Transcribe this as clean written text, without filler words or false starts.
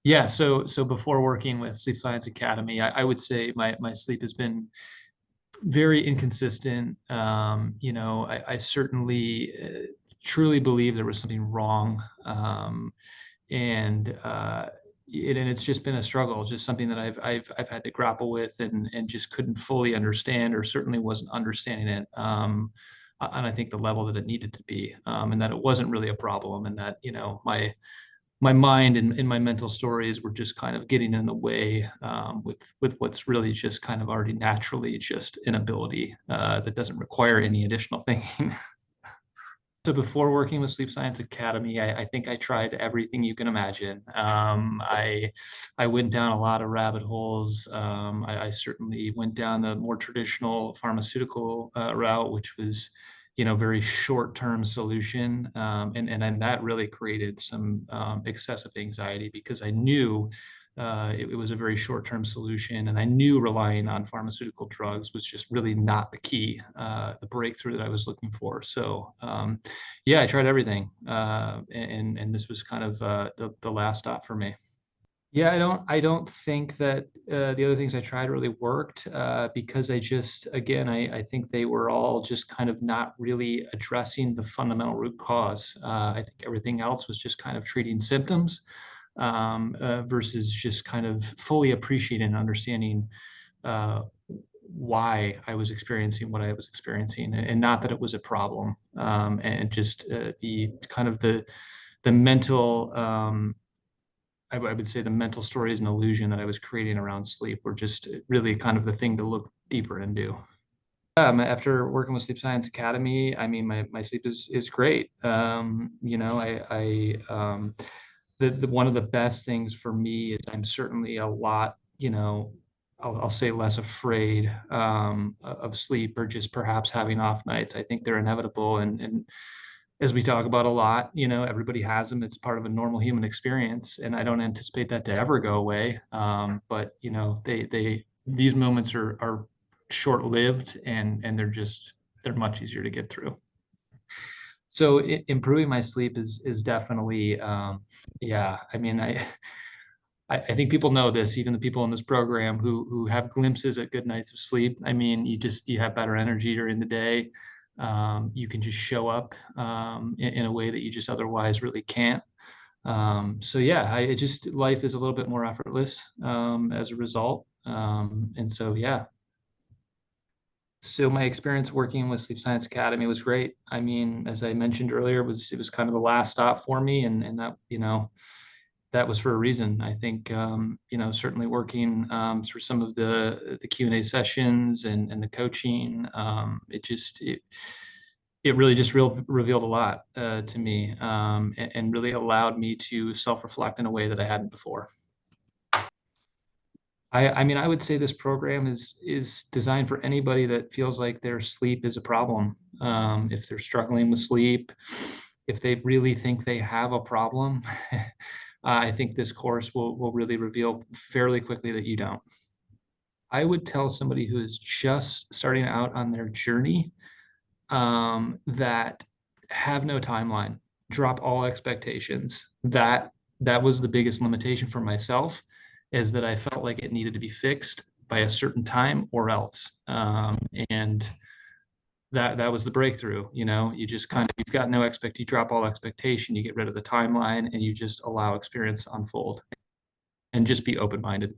Yeah, so before working with Sleep Science Academy, I would say my sleep has been very inconsistent. I certainly truly believe there was something wrong, and and it's just been a struggle, just something that I've had to grapple with and just couldn't fully understand, or certainly wasn't understanding it. And I think the level that it needed to be, and that it wasn't really a problem, and that my mind and my mental stories were just kind of getting in the way, with what's really just kind of already naturally just an ability that doesn't require any additional thinking. So before working with Sleep Science Academy, I think I tried everything you can imagine. I went down a lot of rabbit holes. I certainly went down the more traditional pharmaceutical route, which was, very short-term solution, and that really created some excessive anxiety because I knew it was a very short-term solution, and I knew relying on pharmaceutical drugs was just really not the key, the breakthrough that I was looking for. So. Yeah, I tried everything, and this was kind of the last stop for me. Yeah, I don't think that the other things I tried really worked, because I think they were all just kind of not really addressing the fundamental root cause. I think everything else was just kind of treating symptoms, versus just kind of fully appreciating and understanding uh, why I was experiencing what I was experiencing, and not that it was a problem. And just the kind of the mental, I would say the mental stories and illusion that I was creating around sleep were just really kind of the thing to look deeper into. After working with Sleep Science Academy, I mean, my sleep is great. The one of the best things for me is I'm certainly a lot, I'll say less afraid of sleep, or just perhaps having off nights. I think they're inevitable, and as we talk about a lot, everybody has them. It's part of a normal human experience, and I don't anticipate that to ever go away. But these moments are short-lived, and they're much easier to get through. So improving my sleep is definitely, yeah. I mean, I think people know this, even the people in this program who have glimpses at good nights of sleep. I mean, you have better energy during the day. You can just show up in a way that you just otherwise really can't. So yeah, life is a little bit more effortless as a result. And so yeah. So my experience working with Sleep Science Academy was great. I mean, as I mentioned earlier, it was kind of the last stop for me, and that, that was for a reason. I think, certainly working through some of the Q&A sessions and the coaching, it really just revealed a lot to me, and really allowed me to self-reflect in a way that I hadn't before. I mean, I would say this program is designed for anybody that feels like their sleep is a problem. If they're struggling with sleep, if they really think they have a problem, I think this course will really reveal fairly quickly that you don't. I would tell somebody who is just starting out on their journey, that have no timeline, drop all expectations. That was the biggest limitation for myself, is that I felt like it needed to be fixed by a certain time or else. And that was the breakthrough. You just kind of, you drop all expectation, you get rid of the timeline, and you just allow experience to unfold and just be open-minded.